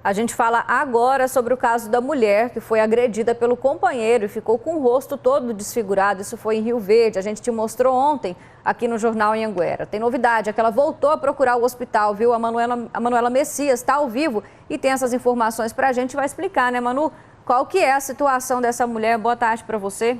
A gente fala agora sobre o caso da mulher que foi agredida pelo companheiro e ficou com o rosto todo desfigurado. Isso foi em Rio Verde. A gente te mostrou ontem aqui no Jornal Anhanguera. Tem novidade, é que ela voltou a procurar o hospital, viu? A Manuela Messias está ao vivo e tem essas informações para a gente. Vai explicar, né, Manu? Qual que é a situação dessa mulher? Boa tarde para você.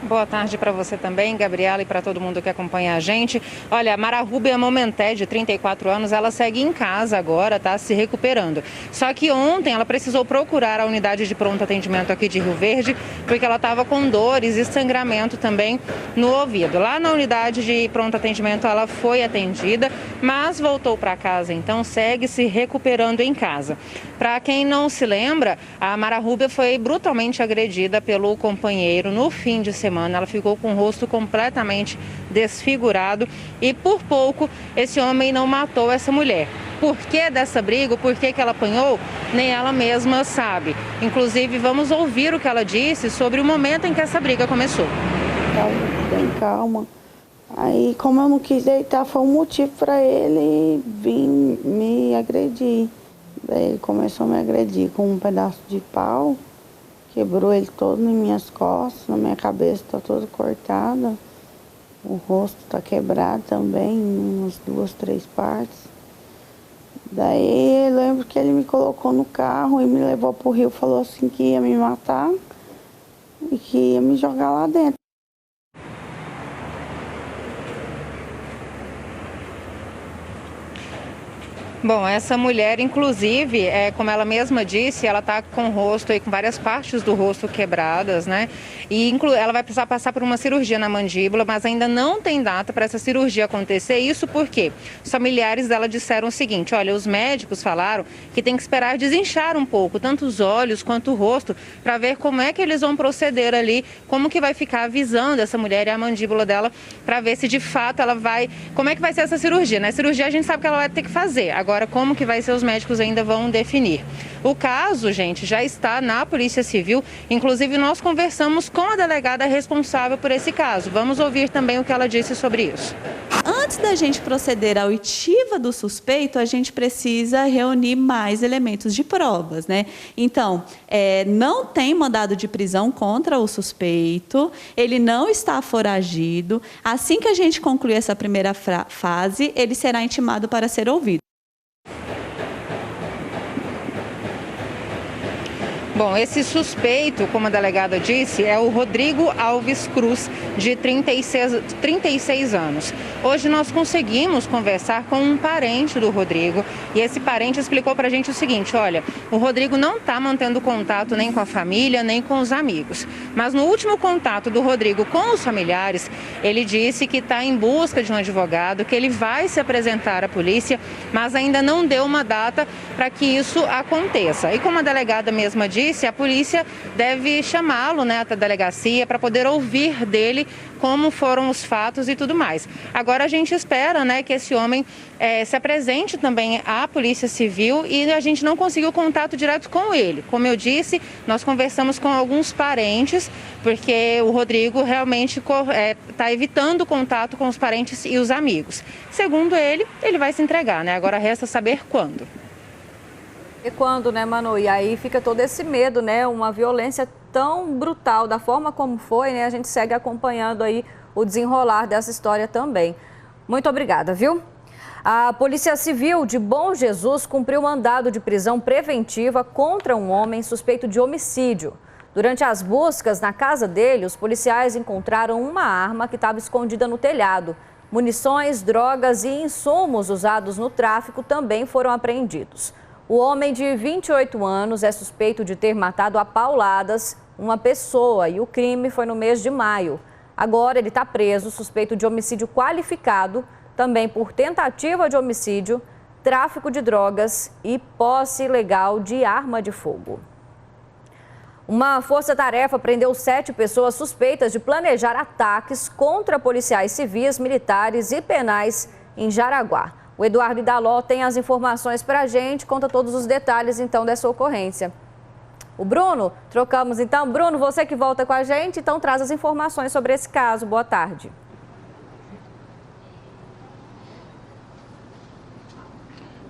Boa tarde para você também, Gabriela, e para todo mundo que acompanha a gente. Olha, a Mara Rúbia Momenté, de 34 anos, ela segue em casa agora, tá se recuperando. Só que ontem ela precisou procurar a unidade de pronto atendimento aqui de Rio Verde, porque ela estava com dores e sangramento também no ouvido. Lá na unidade de pronto atendimento ela foi atendida, mas voltou para casa, então segue se recuperando em casa. Para quem não se lembra, a Mara Rúbia foi brutalmente agredida pelo companheiro no fim de semana. Ela ficou com o rosto completamente desfigurado e por pouco esse homem não matou essa mulher. Por que dessa briga, por que ela apanhou, nem ela mesma sabe. Inclusive, vamos ouvir o que ela disse sobre o momento em que essa briga começou. Bem calma. Aí, como eu não quis deitar, foi um motivo para ele vir me agredir. Daí ele começou a me agredir com um pedaço de pau. Quebrou ele todo nas minhas costas, na minha cabeça está toda cortada. O rosto está quebrado também, em umas 2, 3 partes. Daí eu lembro que ele me colocou no carro e me levou para o rio, falou assim que ia me matar e que ia me jogar lá dentro. Bom, essa mulher, inclusive, como ela mesma disse, ela está com o rosto aí, com várias partes do rosto quebradas, né? E ela vai precisar passar por uma cirurgia na mandíbula, mas ainda não tem data para essa cirurgia acontecer. Isso porque os familiares dela disseram o seguinte: olha, os médicos falaram que tem que esperar desinchar um pouco, tanto os olhos quanto o rosto, para ver como é que eles vão proceder ali, como que vai ficar a visão dessa mulher e a mandíbula dela, para ver se de fato ela vai, como é que vai ser essa cirurgia, né? Cirurgia a gente sabe que ela vai ter que fazer. Agora, como que vai ser, os médicos ainda vão definir. O caso, gente, já está na Polícia Civil. Inclusive, nós conversamos com a delegada responsável por esse caso. Vamos ouvir também o que ela disse sobre isso. Antes da gente proceder à oitiva do suspeito, a gente precisa reunir mais elementos de provas, né? Então, não tem mandado de prisão contra o suspeito, ele não está foragido. Assim que a gente concluir essa primeira fase, ele será intimado para ser ouvido. Bom, esse suspeito, como a delegada disse, é o Rodrigo Alves Cruz, de 36 anos. Hoje nós conseguimos conversar com um parente do Rodrigo e esse parente explicou para a gente o seguinte: olha, o Rodrigo não está mantendo contato nem com a família, nem com os amigos. Mas no último contato do Rodrigo com os familiares, ele disse que está em busca de um advogado, que ele vai se apresentar à polícia, mas ainda não deu uma data para que isso aconteça. E como a delegada mesma disse, a polícia deve chamá-lo, né, até a delegacia para poder ouvir dele como foram os fatos e tudo mais. Agora a gente espera, né, que esse homem se apresente também à Polícia Civil e a gente não conseguiu contato direto com ele. Como eu disse, nós conversamos com alguns parentes, porque o Rodrigo realmente está evitando contato com os parentes e os amigos. Segundo ele, ele vai se entregar, né? Agora resta saber quando. E quando, né, Manu? E aí fica todo esse medo, né? Uma violência tão brutal, da forma como foi, né? A gente segue acompanhando aí o desenrolar dessa história também. Muito obrigada, viu? A Polícia Civil de Bom Jesus cumpriu mandado de prisão preventiva contra um homem suspeito de homicídio. Durante as buscas na casa dele, os policiais encontraram uma arma que estava escondida no telhado. Munições, drogas e insumos usados no tráfico também foram apreendidos. O homem de 28 anos é suspeito de ter matado a pauladas uma pessoa e o crime foi no mês de maio. Agora ele está preso, suspeito de homicídio qualificado, também por tentativa de homicídio, tráfico de drogas e posse ilegal de arma de fogo. Uma força-tarefa prendeu 7 pessoas suspeitas de planejar ataques contra policiais civis, militares e penais em Jaraguá. O Eduardo Idaló tem as informações para a gente, conta todos os detalhes então dessa ocorrência. O Bruno, trocamos então. Bruno, você que volta com a gente, então traz as informações sobre esse caso. Boa tarde.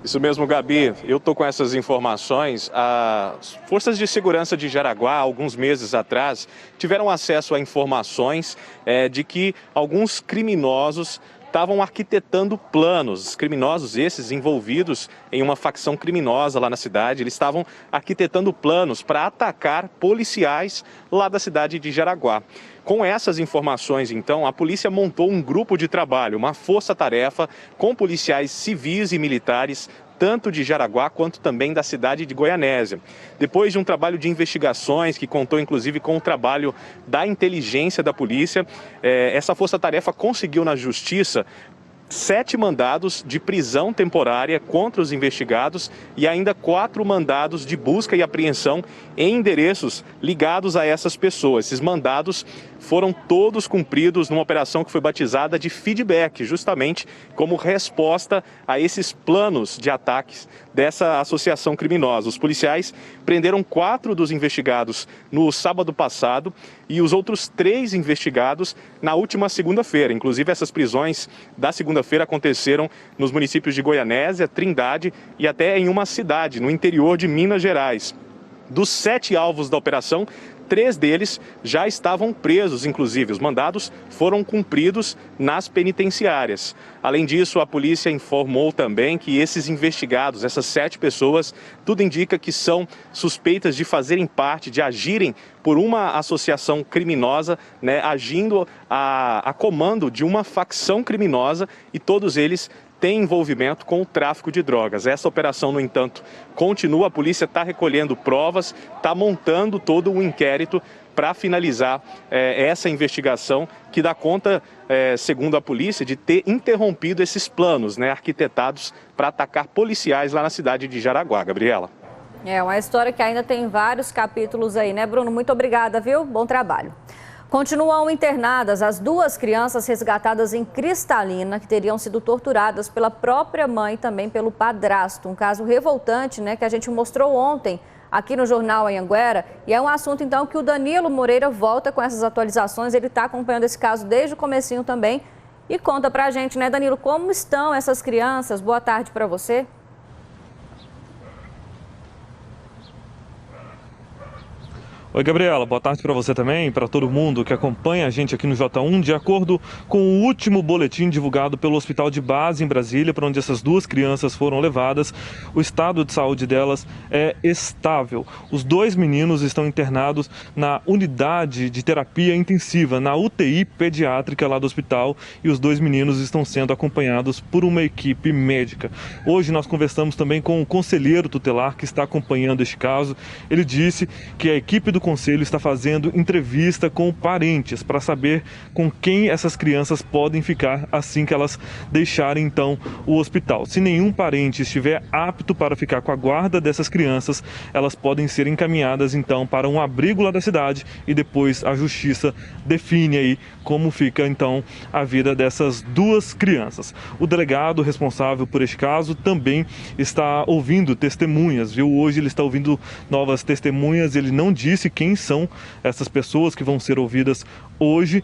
Isso mesmo, Gabi. Eu estou com essas informações. As forças de segurança de Jaraguá, alguns meses atrás, tiveram acesso a informações de que alguns criminosos estavam arquitetando planos, criminosos esses envolvidos em uma facção criminosa lá na cidade. Eles estavam arquitetando planos para atacar policiais lá da cidade de Jaraguá. Com essas informações, então, a polícia montou um grupo de trabalho, uma força-tarefa com policiais civis e militares, tanto de Jaraguá quanto também da cidade de Goianésia. Depois de um trabalho de investigações, que contou inclusive com o trabalho da inteligência da polícia, essa força-tarefa conseguiu na justiça 7 mandados de prisão temporária contra os investigados e ainda 4 mandados de busca e apreensão em endereços ligados a essas pessoas. Esses mandados foram todos cumpridos numa operação que foi batizada de feedback, justamente como resposta a esses planos de ataques dessa associação criminosa. Os policiais prenderam 4 dos investigados no sábado passado e os outros 3 investigados na última segunda-feira. Inclusive, essas prisões da segunda-feira aconteceram nos municípios de Goianésia, Trindade e até em uma cidade no interior de Minas Gerais. Dos 7 alvos da operação, 3 deles já estavam presos, inclusive. Os mandados foram cumpridos nas penitenciárias. Além disso, a polícia informou também que esses investigados, essas 7 pessoas, tudo indica que são suspeitas de fazerem parte, de agirem por uma associação criminosa, agindo a comando de uma facção criminosa, e todos eles tem envolvimento com o tráfico de drogas. Essa operação, no entanto, continua. A polícia está recolhendo provas, está montando todo um inquérito para finalizar essa investigação que dá conta, segundo a polícia, de ter interrompido esses planos arquitetados para atacar policiais lá na cidade de Jaraguá. Gabriela. É uma história que ainda tem vários capítulos aí, né, Bruno? Muito obrigada, viu? Bom trabalho. Continuam internadas as 2 crianças resgatadas em Cristalina, que teriam sido torturadas pela própria mãe e também pelo padrasto. Um caso revoltante, que a gente mostrou ontem aqui no Jornal Anhanguera. E é um assunto, então, que o Danilo Moreira volta com essas atualizações. Ele está acompanhando esse caso desde o comecinho também. E conta pra gente, Danilo, como estão essas crianças? Boa tarde para você. Oi, Gabriela, boa tarde para você também, para todo mundo que acompanha a gente aqui no J1. De acordo com o último boletim divulgado pelo Hospital de Base em Brasília, para onde essas 2 crianças foram levadas, o estado de saúde delas é estável. Os 2 meninos estão internados na unidade de terapia intensiva, na UTI pediátrica lá do hospital, e os 2 meninos estão sendo acompanhados por uma equipe médica. Hoje nós conversamos também com o conselheiro tutelar que está acompanhando este caso. Ele disse que a equipe do Conselho está fazendo entrevista com parentes para saber com quem essas crianças podem ficar assim que elas deixarem então o hospital. Se nenhum parente estiver apto para ficar com a guarda dessas crianças, elas podem ser encaminhadas então para um abrigo lá da cidade e depois a justiça define aí como fica então a vida dessas 2 crianças. O delegado responsável por este caso também está ouvindo testemunhas, viu? Hoje ele está ouvindo novas testemunhas. Ele não disse quem são essas pessoas que vão ser ouvidas hoje,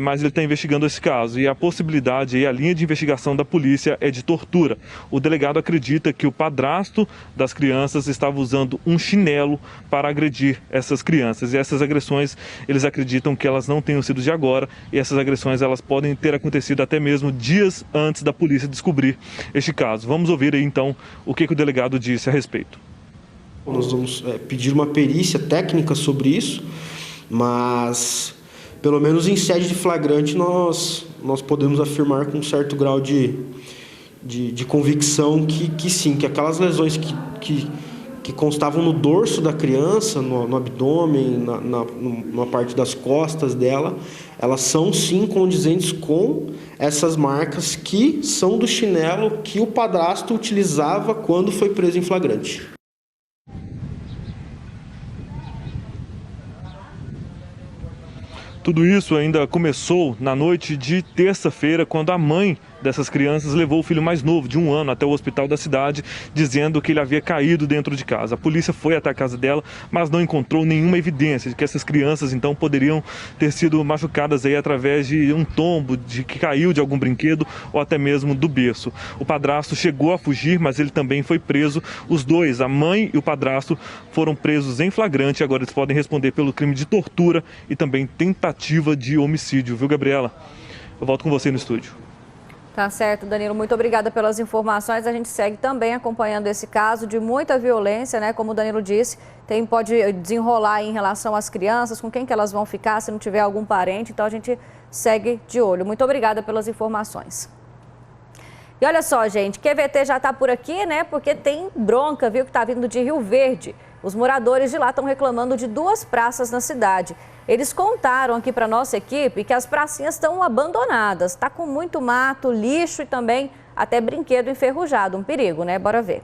mas ele está investigando esse caso, e a possibilidade e a linha de investigação da polícia é de tortura. O delegado acredita que o padrasto das crianças estava usando um chinelo para agredir essas crianças, e essas agressões, eles acreditam que elas não tenham sido de agora, e essas agressões elas podem ter acontecido até mesmo dias antes da polícia descobrir este caso. Vamos ouvir aí então o que o delegado disse a respeito. Nós vamos pedir uma perícia técnica sobre isso, mas pelo menos em sede de flagrante nós podemos afirmar com um certo grau de convicção que sim, que aquelas lesões que constavam no dorso da criança, no abdômen, numa parte das costas dela, elas são sim condizentes com essas marcas que são do chinelo que o padrasto utilizava quando foi preso em flagrante. Tudo isso ainda começou na noite de terça-feira, quando a mãe dessas crianças levou o filho mais novo, de 1 ano, até o hospital da cidade, dizendo que ele havia caído dentro de casa. A polícia foi até a casa dela, mas não encontrou nenhuma evidência de que essas crianças, então, poderiam ter sido machucadas aí através de um tombo, de que caiu de algum brinquedo ou até mesmo do berço. O padrasto chegou a fugir, mas ele também foi preso. Os dois, a mãe e o padrasto, foram presos em flagrante. Agora eles podem responder pelo crime de tortura e também tentativa de homicídio, viu, Gabriela? Eu volto com você no estúdio. Tá certo, Danilo. Muito obrigada pelas informações. A gente segue também acompanhando esse caso de muita violência, né? Como o Danilo disse, pode desenrolar em relação às crianças, com quem que elas vão ficar, se não tiver algum parente. Então a gente segue de olho. Muito obrigada pelas informações. E olha só, gente, QVT já está por aqui, né? Porque tem bronca, viu, que está vindo de Rio Verde. Os moradores de lá estão reclamando de 2 praças na cidade. Eles contaram aqui para nossa equipe que as pracinhas estão abandonadas. Está com muito mato, lixo e também até brinquedo enferrujado. Um perigo, né? Bora ver.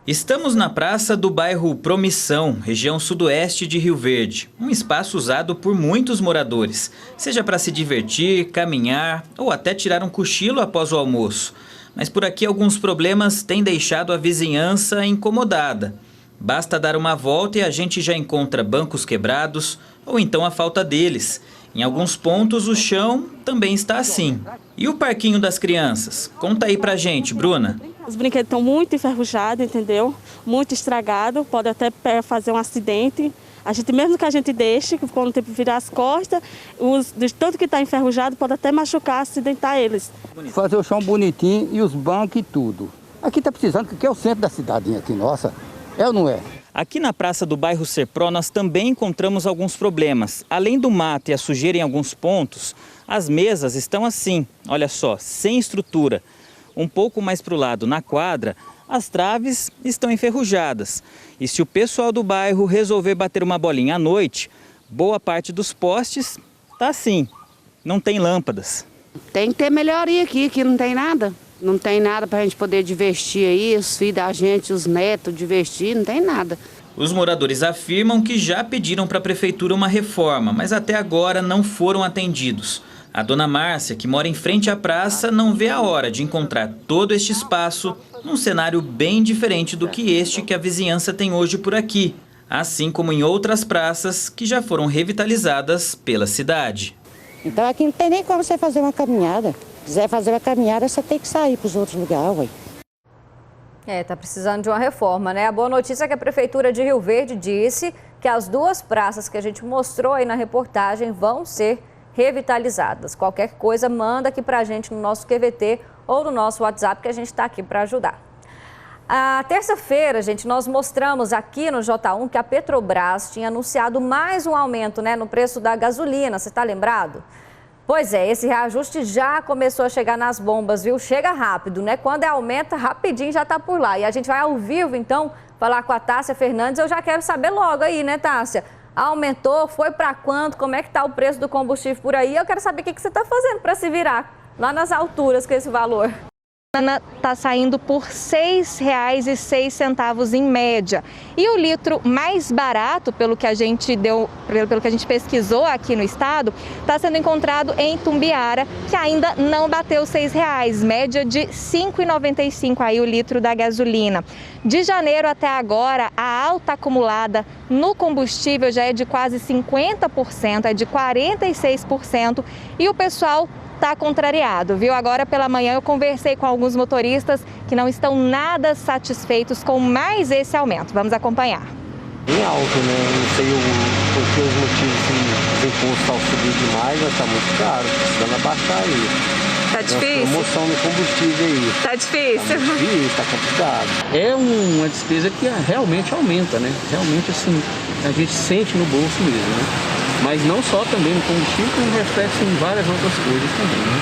Estamos na praça do bairro Promissão, região sudoeste de Rio Verde. Um espaço usado por muitos moradores, seja para se divertir, caminhar ou até tirar um cochilo após o almoço. Mas por aqui alguns problemas têm deixado a vizinhança incomodada. Basta dar uma volta e a gente já encontra bancos quebrados ou então a falta deles. Em alguns pontos o chão também está assim. E o parquinho das crianças? Conta aí pra gente, Bruna. Os brinquedos estão muito enferrujados, entendeu? Muito estragados, pode até fazer um acidente. A gente, mesmo que a gente deixe, quando o tempo virar as costas, de tanto que está enferrujado, pode até machucar, acidentar eles. Fazer o chão bonitinho e os bancos e tudo. Aqui está precisando, porque é o centro da cidadinha aqui, nossa. É ou não é? Aqui na praça do bairro Serpró nós também encontramos alguns problemas. Além do mato e a sujeira em alguns pontos, as mesas estão assim, olha só, sem estrutura. Um pouco mais para o lado, na quadra, as traves estão enferrujadas. E se o pessoal do bairro resolver bater uma bolinha à noite, boa parte dos postes está assim, não tem lâmpadas. Tem que ter melhoria aqui, que não tem nada. Não tem nada para a gente poder divertir aí, os filhos da gente, os netos, divertir, não tem nada. Os moradores afirmam que já pediram para a prefeitura uma reforma, mas até agora não foram atendidos. A dona Márcia, que mora em frente à praça, não vê a hora de encontrar todo este espaço num cenário bem diferente do que este que a vizinhança tem hoje por aqui, assim como em outras praças que já foram revitalizadas pela cidade. Então aqui não tem nem como você fazer uma caminhada. Se quiser fazer uma caminhada, você tem que sair para os outros lugares, ué. Tá precisando de uma reforma, né? A boa notícia é que a Prefeitura de Rio Verde disse que as 2 praças que a gente mostrou aí na reportagem vão ser revitalizadas. Qualquer coisa, manda aqui pra gente no nosso QVT ou no nosso WhatsApp, que a gente está aqui para ajudar. A terça-feira, gente, nós mostramos aqui no J1 que a Petrobras tinha anunciado mais um aumento, né, no preço da gasolina. Você está lembrado? Pois é, esse reajuste já começou a chegar nas bombas, viu? Chega rápido, né? Quando aumenta, rapidinho já está por lá. E a gente vai ao vivo, então, falar com a Tássia Fernandes. Eu já quero saber logo aí, né, Tássia? Aumentou? Foi para quanto? Como é que está o preço do combustível por aí? Eu quero saber o que você está fazendo para se virar lá nas alturas com esse valor. Está saindo por R$ 6,06 em média. E o litro mais barato, pelo que a gente pesquisou aqui no estado, está sendo encontrado em Tumbiara, que ainda não bateu R$ 6,00, média de R$ 5,95 aí o litro da gasolina. De janeiro até agora, a alta acumulada no combustível já é de quase 50%, é de 46%, e o pessoal está contrariado, viu? Agora pela manhã eu conversei com alguns motoristas que não estão nada satisfeitos com mais esse aumento. Vamos acompanhar. Bem alto, né? Não sei por que os motivos, se os impostos estão subindo demais, mas está muito caro, precisando abaixar aí. Tá difícil? Promoção no combustível aí. Tá difícil? Tá difícil, tá complicado. É uma despesa que realmente aumenta, né? Realmente, assim, a gente sente no bolso mesmo, né? Mas não só também no combustível, como reflete em várias outras coisas também, né?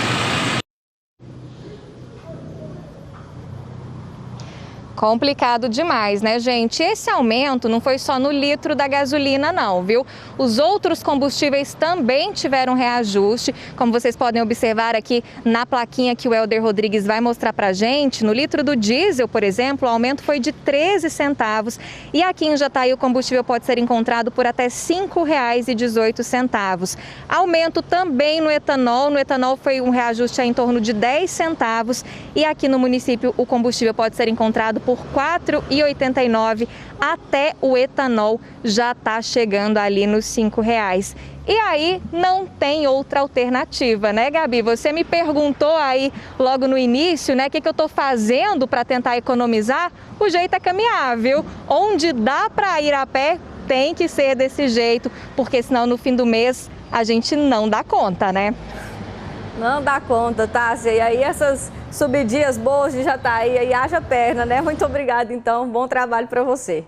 Complicado demais, né, gente? Esse aumento não foi só no litro da gasolina, não, viu? Os outros combustíveis também tiveram reajuste. Como vocês podem observar aqui na plaquinha que o Helder Rodrigues vai mostrar pra gente, no litro do diesel, por exemplo, o aumento foi de 13 centavos. E aqui em Jataí o combustível pode ser encontrado por até R$ 5,18. Aumento também no etanol. No etanol foi um reajuste em torno de 10 centavos. E aqui no município o combustível pode ser encontrado por R$ 4,89, até o etanol já está chegando ali nos R$ 5,00. E aí não tem outra alternativa, né, Gabi? Você me perguntou aí logo no início, né, o que eu estou fazendo para tentar economizar? O jeito é caminhar, viu? Onde dá para ir a pé, tem que ser desse jeito, porque senão no fim do mês a gente não dá conta, né? Não dá conta, Tássia. E aí essas subidinhas boas de Jataí, aí haja perna, né? Muito obrigada, então. Bom trabalho para você.